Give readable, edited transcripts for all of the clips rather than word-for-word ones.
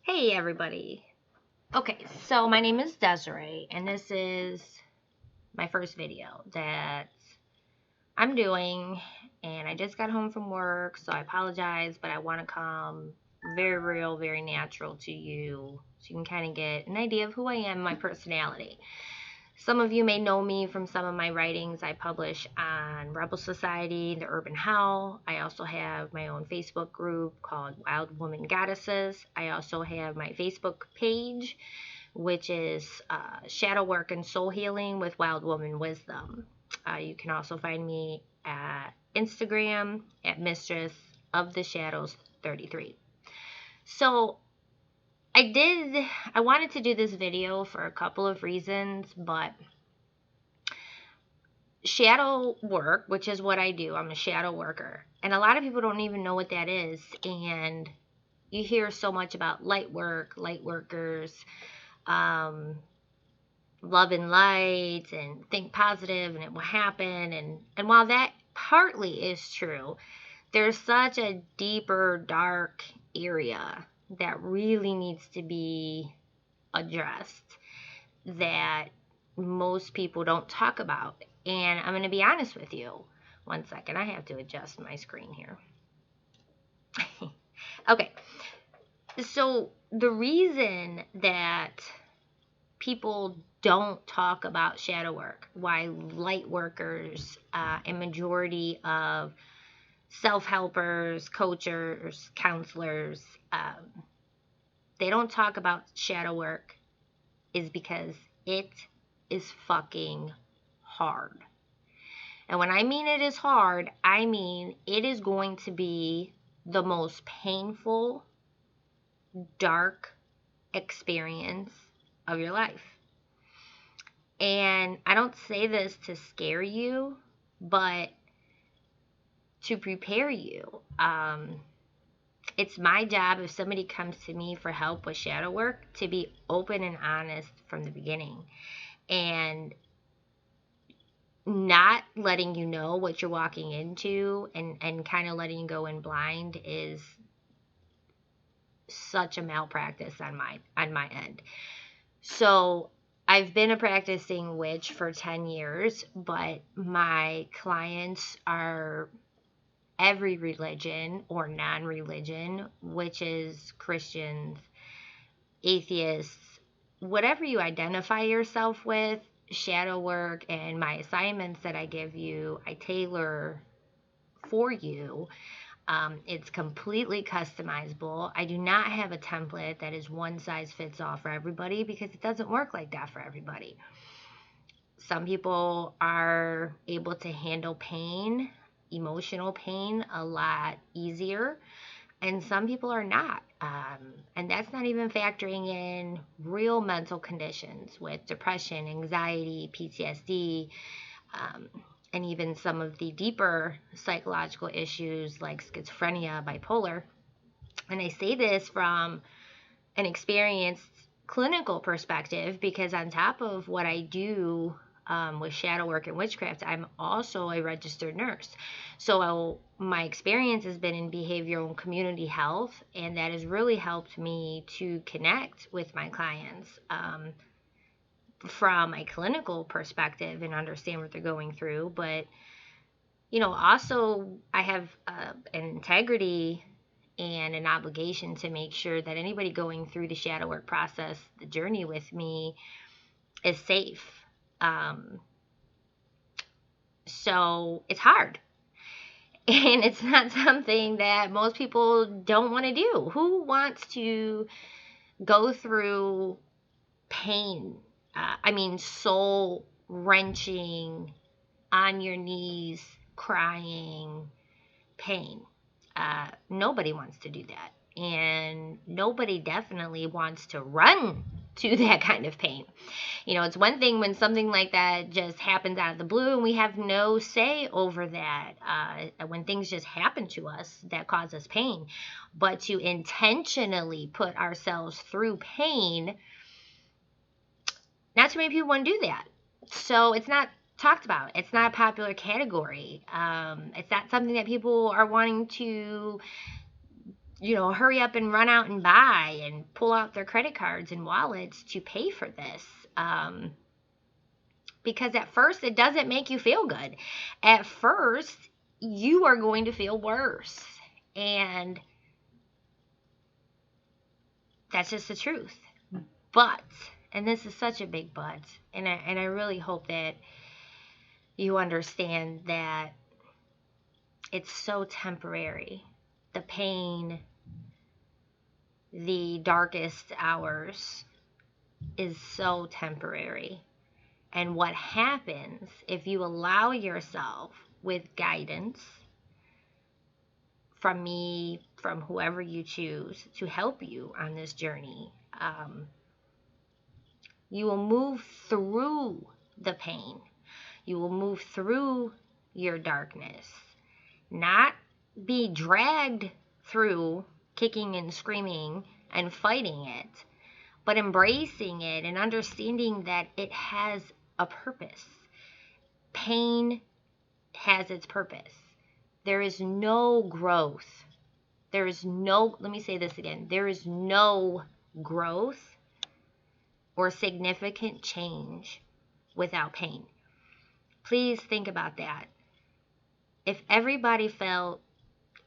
Hey everybody. Okay, so my name is Desiree, and this is my first video that I'm doing, and I just got home from work, so I apologize, but I want to come very real, very natural to you so you can kind of get an idea of who I am, my personality. Some of you may know me from some of my writings I publish on Rebel Society, The Urban Howl. I also have my own Facebook group called Wild Woman Goddesses. I also have my Facebook page, which is Shadow Work and Soul Healing with Wild Woman Wisdom. You can also find me at Instagram at Mistress of the Shadows 33. So I wanted to do this video for a couple of reasons, but shadow work, which is what I do, I'm a shadow worker, and a lot of people don't even know what that is. And you hear so much about light work, light workers, love and light, and think positive, and it will happen. And while that partly is true, there's such a deeper, dark area that really needs to be addressed that most people don't talk about. And I'm going to be honest with you. One second, I have to adjust my screen here. Okay, so the reason that people don't talk about shadow work, why light workers and majority of self-helpers, coachers, counselors, they don't talk about shadow work is because it is fucking hard. And when I mean it is hard, I mean it is going to be the most painful, dark experience of your life. And I don't say this to scare you, but to prepare you. It's my job, if somebody comes to me for help with shadow work, to be open and honest from the beginning. And not letting you know what you're walking into and kind of letting you go in blind is such a malpractice on my end. So I've been a practicing witch for 10 years, but my clients are every religion or non-religion, witches, Christians, atheists, whatever you identify yourself with. Shadow work and my assignments that I give you, I tailor for you. It's completely customizable. I do not have a template that is one size fits all for everybody because it doesn't work like that for everybody. Some people are able to handle pain, emotional pain, a lot easier, and some people are not. And that's not even factoring in real mental conditions with depression, anxiety, PTSD, and even some of the deeper psychological issues like schizophrenia, bipolar. And I say this from an experienced clinical perspective because on top of what I do with shadow work and witchcraft, I'm also a registered nurse. So my experience has been in behavioral and community health, and that has really helped me to connect with my clients from a clinical perspective and understand what they're going through. But also I have an integrity and an obligation to make sure that anybody going through the shadow work process, the journey with me, is safe. So it's hard. And it's not something that most people don't want to do. Who wants to go through pain? Soul wrenching, on your knees, crying, pain. Nobody wants to do that. And nobody definitely wants to run to that kind of pain. It's one thing when something like that just happens out of the blue and we have no say over that. When things just happen to us that cause us pain. But to intentionally put ourselves through pain, not too many people want to do that. So it's not talked about. It's not a popular category. It's not something that people are wanting to hurry up and run out and buy and pull out their credit cards and wallets to pay for this. Because at first it doesn't make you feel good. At first, you are going to feel worse. And that's just the truth. But, and this is such a big but, and I really hope that you understand that it's so temporary. The pain, the darkest hours is so temporary. And what happens if you allow yourself, with guidance from me, from whoever you choose to help you on this journey, you will move through the pain. You will move through your darkness, not be dragged through kicking and screaming and fighting it, but embracing it and understanding that it has a purpose. Pain has its purpose. There is no growth. Let me say this again. There is no growth or significant change without pain. Please think about that. If everybody felt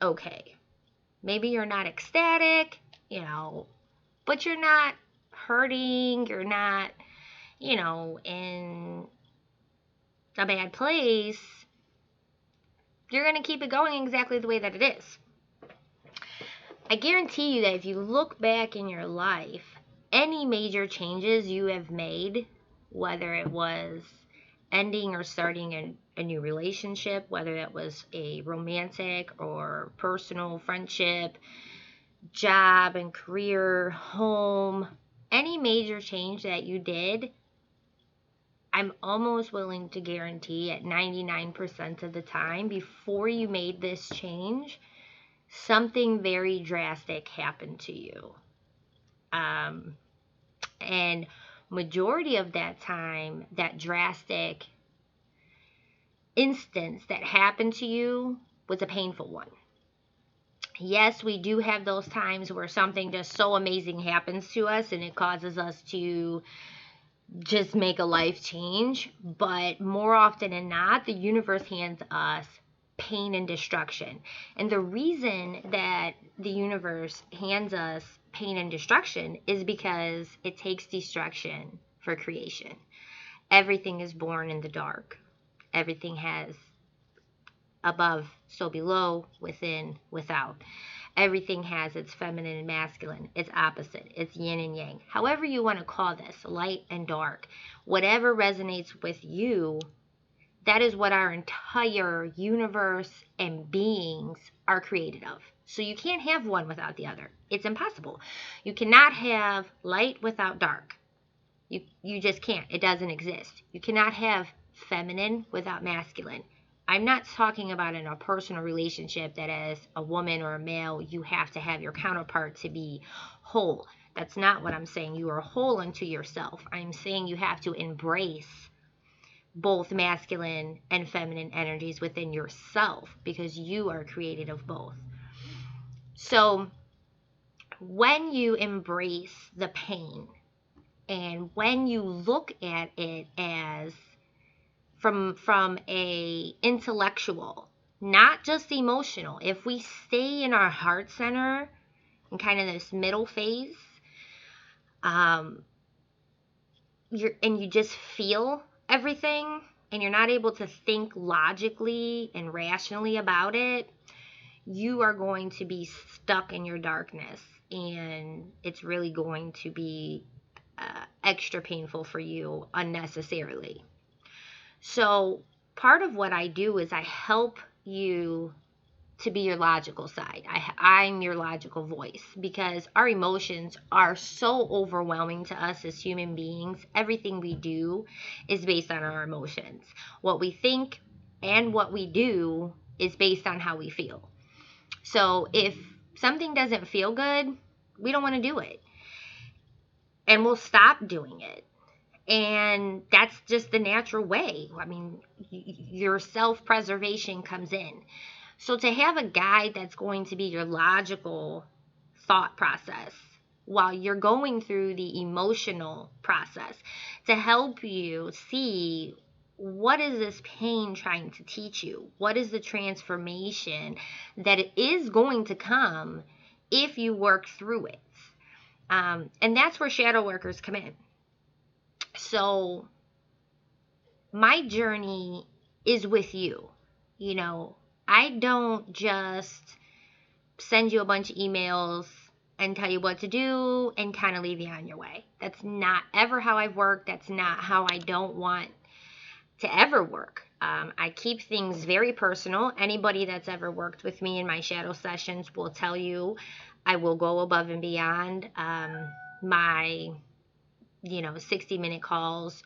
okay, maybe you're not ecstatic, but you're not hurting, you're not, in a bad place, you're going to keep it going exactly the way that it is. I guarantee you that if you look back in your life, any major changes you have made, whether it was ending or starting a new relationship, whether that was a romantic or personal friendship, job and career, home, any major change that you did, I'm almost willing to guarantee at 99% of the time, before you made this change, something very drastic happened to you. And majority of that time, that drastic instance that happened to you was a painful one. Yes, we do have those times where something just so amazing happens to us and it causes us to just make a life change. But more often than not, the universe hands us pain and destruction. And the reason that the universe hands us pain and destruction is because it takes destruction for creation. Everything is born in the dark. Everything has above, so below, within, without. Everything has its feminine and masculine, its opposite, its yin and yang. However you want to call this, light and dark. Whatever resonates with you, that is what our entire universe and beings are created of. So you can't have one without the other. It's impossible. You cannot have light without dark. You just can't. It doesn't exist. You cannot have feminine without masculine. I'm not talking about in a personal relationship that as a woman or a male, you have to have your counterpart to be whole. That's not what I'm saying. You are whole unto yourself. I'm saying you have to embrace both masculine and feminine energies within yourself because you are created of both. So when you embrace the pain and when you look at it as from a intellectual, not just emotional, if we stay in our heart center and kind of this middle phase, you just feel everything and you're not able to think logically and rationally about it, you are going to be stuck in your darkness, and it's really going to be extra painful for you unnecessarily. So part of what I do is I help you to be your logical side. I'm your logical voice because our emotions are so overwhelming to us as human beings. Everything we do is based on our emotions. What we think and what we do is based on how we feel. So if something doesn't feel good, we don't want to do it. And we'll stop doing it. And that's just the natural way. I mean, your self-preservation comes in. So to have a guide that's going to be your logical thought process while you're going through the emotional process to help you see, what is this pain trying to teach you? What is the transformation that it is going to come if you work through it? And that's where shadow workers come in. So my journey is with you. You know, I don't just send you a bunch of emails and tell you what to do and kind of leave you on your way. That's not ever how I've worked. That's not how I don't want to ever work. I keep things very personal. Anybody that's ever worked with me in my shadow sessions will tell you I will go above and beyond. My 60-minute calls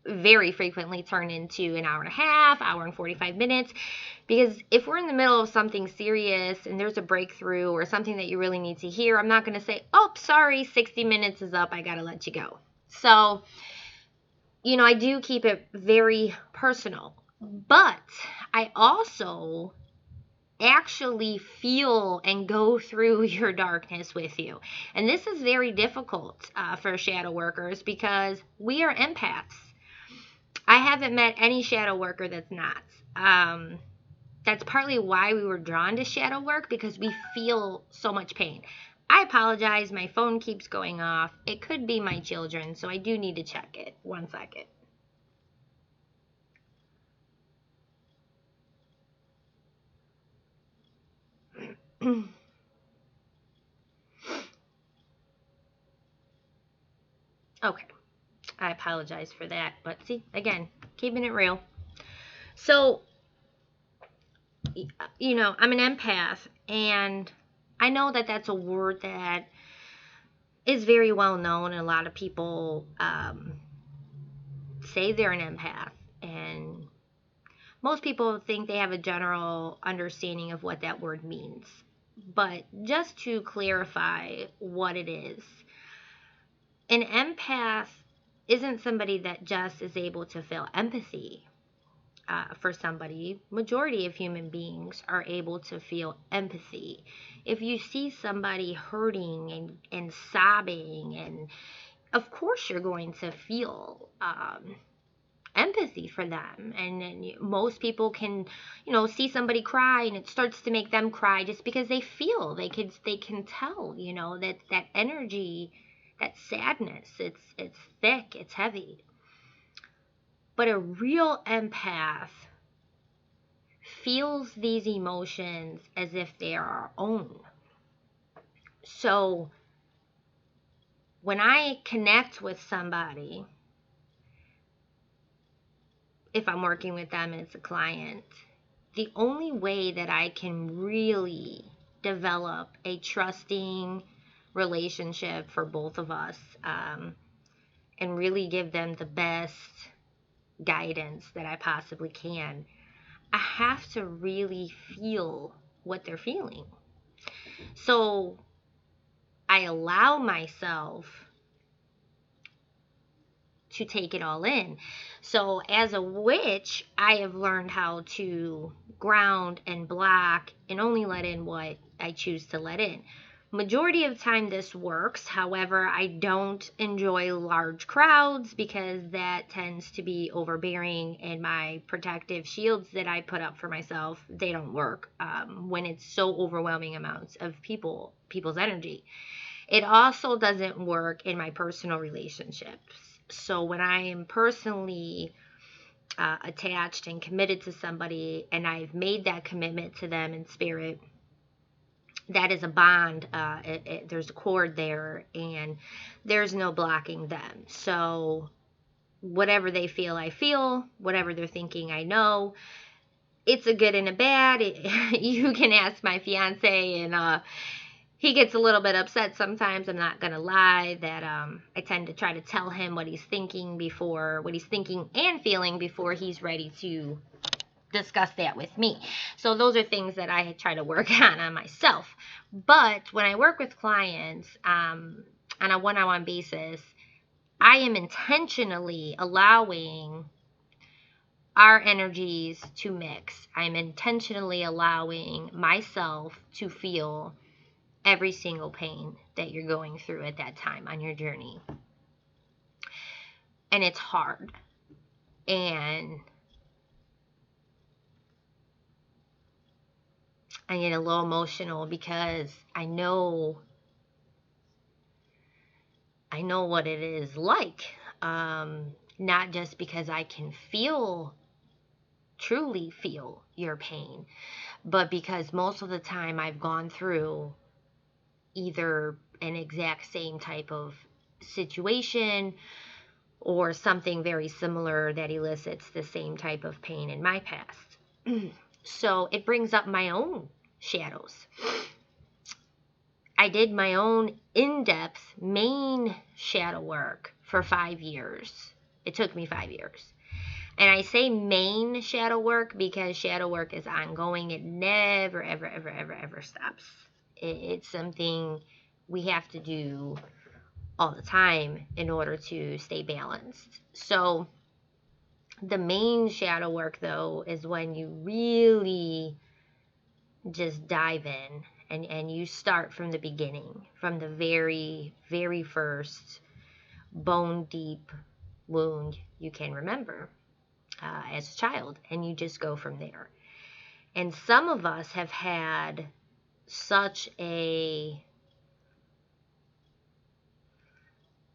very frequently turn into an hour and a half, hour and 45 minutes. Because if we're in the middle of something serious and there's a breakthrough or something that you really need to hear, I'm not going to say, oh, sorry, 60 minutes is up, I got to let you go. So, I do keep it very personal. But I also actually feel and go through your darkness with you. And this is very difficult for shadow workers because we are empaths. I haven't met any shadow worker that's not. That's partly why we were drawn to shadow work, because we feel so much pain. I apologize. My phone keeps going off. It could be my children, so I do need to check it. 1 second. Okay. I apologize for that. But see, again, keeping it real. So, I'm an empath, and I know that that's a word that is very well known, and a lot of people say they're an empath, and most people think they have a general understanding of what that word means. But just to clarify what it is, an empath isn't somebody that just is able to feel empathy for somebody. Majority of human beings are able to feel empathy. If you see somebody hurting and sobbing, and of course you're going to feel empathy for them. And most people can, see somebody cry and it starts to make them cry just because they feel, they can tell, that energy, that sadness, it's thick, it's heavy. But a real empath feels these emotions as if they are our own. So when I connect with somebody, if I'm working with them and it's a client, the only way that I can really develop a trusting relationship for both of us, and really give them the best guidance that I possibly can, I have to really feel what they're feeling. So I allow myself to take it all in. So as a witch, I have learned how to ground and block and only let in what I choose to let in. Majority of time this works. However, I don't enjoy large crowds because that tends to be overbearing, and my protective shields that I put up for myself, they don't work when it's so overwhelming amounts of people's energy. It also doesn't work in my personal relationships. So when I am personally attached and committed to somebody, and I've made that commitment to them in spirit, that is a bond. There's a cord there, and there's no blocking them. So whatever they feel, I feel. Whatever they're thinking, I know. It's a good and a bad. You can ask my fiance, and he gets a little bit upset sometimes. I'm not going to lie that I tend to try to tell him what he's thinking and feeling before he's ready to discuss that with me. So those are things that I try to work on myself. But when I work with clients on a one-on-one basis, I am intentionally allowing our energies to mix. I'm intentionally allowing myself to feel every single pain that you're going through at that time on your journey. And it's hard. And I get a little emotional because I know what it is like. Not just because I can truly feel your pain, but because most of the time I've gone through either an exact same type of situation or something very similar that elicits the same type of pain in my past. So it brings up my own shadows. I did my own in-depth main shadow work for 5 years. It took me 5 years. And I say main shadow work because shadow work is ongoing. It never, ever, ever, ever, ever stops. It's something we have to do all the time in order to stay balanced. So the main shadow work, though, is when you really just dive in and you start from the beginning, from the very, very first bone deep wound you can remember as a child, and you just go from there. And some of us have had such a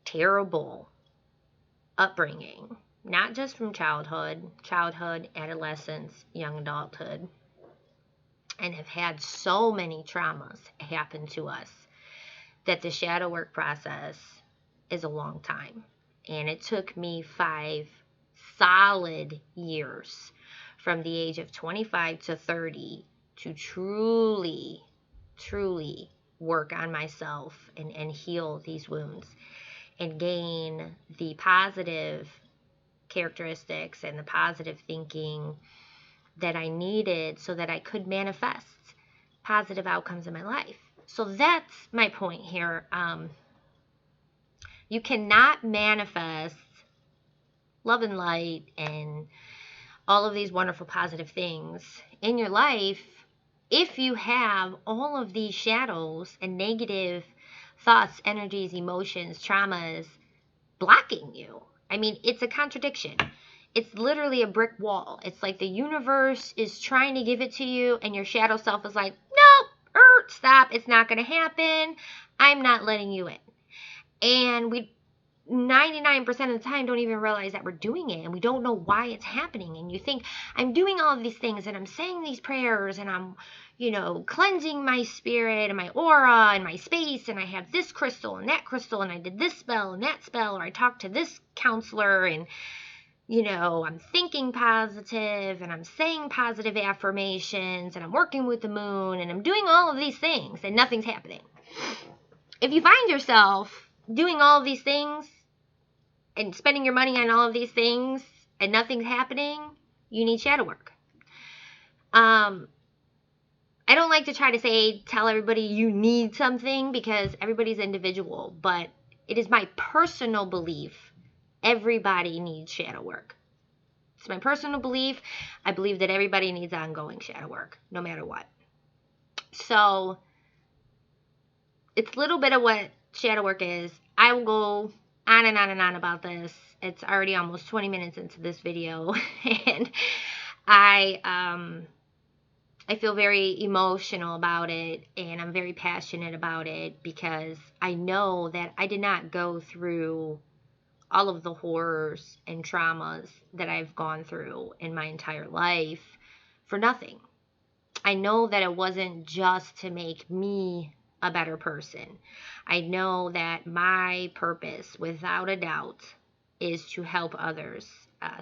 terrible upbringing, not just from childhood, adolescence, young adulthood, and have had so many traumas happen to us that the shadow work process is a long time. And it took me 5 solid years from the age of 25 to 30 to truly work on myself and heal these wounds and gain the positive characteristics and the positive thinking that I needed so that I could manifest positive outcomes in my life. So that's my point here. You cannot manifest love and light and all of these wonderful positive things in your life if you have all of these shadows and negative thoughts, energies, emotions, traumas blocking you. I mean, it's a contradiction. It's literally a brick wall. It's like the universe is trying to give it to you and your shadow self is like, nope, stop, it's not going to happen. I'm not letting you in. And we 99% of the time don't even realize that we're doing it, and we don't know why it's happening. And you think, I'm doing all of these things and I'm saying these prayers and I'm, cleansing my spirit and my aura and my space, and I have this crystal and that crystal and I did this spell and that spell, or I talked to this counselor, and I'm thinking positive and I'm saying positive affirmations and I'm working with the moon and I'm doing all of these things and nothing's happening. If you find yourself doing all of these things and spending your money on all of these things and nothing's happening, you need shadow work. I don't like to try to tell everybody you need something because everybody's individual, but it is my personal belief everybody needs shadow work. It's my personal belief. I believe that everybody needs ongoing shadow work, no matter what. So it's a little bit of what shadow work is. I will go on and on and on about this. It's already almost 20 minutes into this video, and I feel very emotional about it, and I'm very passionate about it because I know that I did not go through all of the horrors and traumas that I've gone through in my entire life for nothing. I know that it wasn't just to make me a better person. I know that my purpose, without a doubt, is to help others,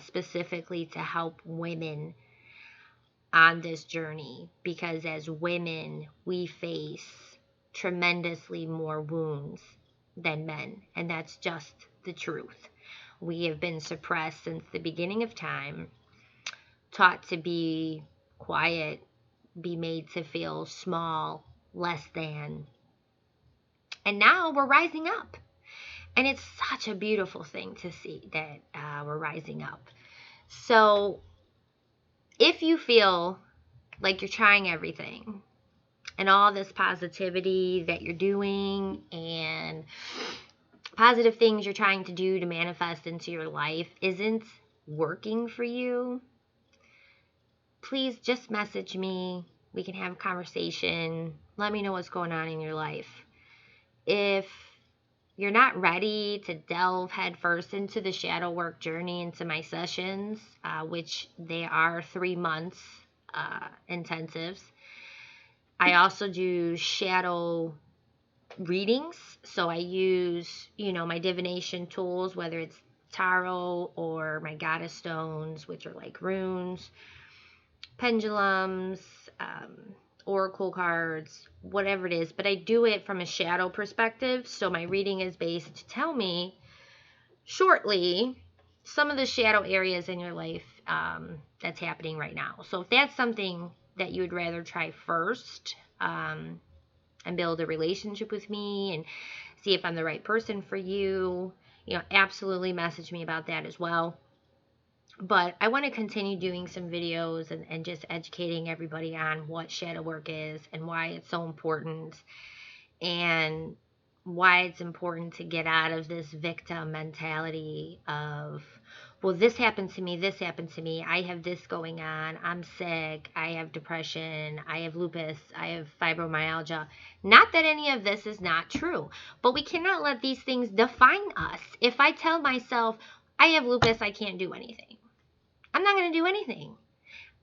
specifically to help women on this journey, because as women, we face tremendously more wounds than men, and that's just the truth. We have been suppressed since the beginning of time, taught to be quiet, be made to feel small, less than. And now we're rising up. And it's such a beautiful thing to see that we're rising up. So if you feel like you're trying everything and all this positivity that you're doing and positive things you're trying to do to manifest into your life isn't working for you, please just message me. We can have a conversation. Let me know what's going on in your life. If you're not ready to delve headfirst into the shadow work journey, into my sessions, which they are 3 months intensives, I also do shadow readings. So I use, my divination tools, whether it's tarot or my goddess stones, which are like runes, pendulums, oracle cards, whatever it is. But I do it from a shadow perspective. So my reading is based to tell me shortly some of the shadow areas in your life that's happening right now. So if that's something that you would rather try first, and build a relationship with me and see if I'm the right person for you, absolutely message me about that as well. But I want to continue doing some videos and just educating everybody on what shadow work is and why it's so important, and why it's important to get out of this victim mentality of, well, this happened to me, I have this going on, I'm sick, I have depression, I have lupus, I have fibromyalgia. Not that any of this is not true, but we cannot let these things define us. If I tell myself I have lupus, I can't do anything, I'm not going to do anything.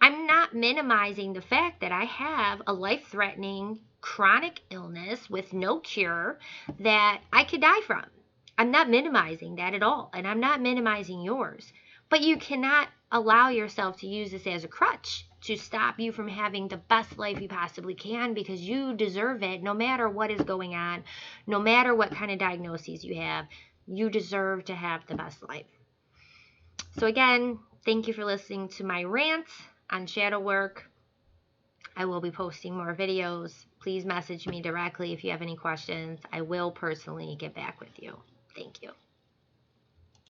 I'm not minimizing the fact that I have a life-threatening chronic illness with no cure that I could die from. I'm not minimizing that at all, and I'm not minimizing yours. But you cannot allow yourself to use this as a crutch to stop you from having the best life you possibly can, because you deserve it no matter what is going on, no matter what kind of diagnoses you have. You deserve to have the best life. So again, thank you for listening to my rant on shadow work. I will be posting more videos. Please message me directly if you have any questions. I will personally get back with you. Thank you.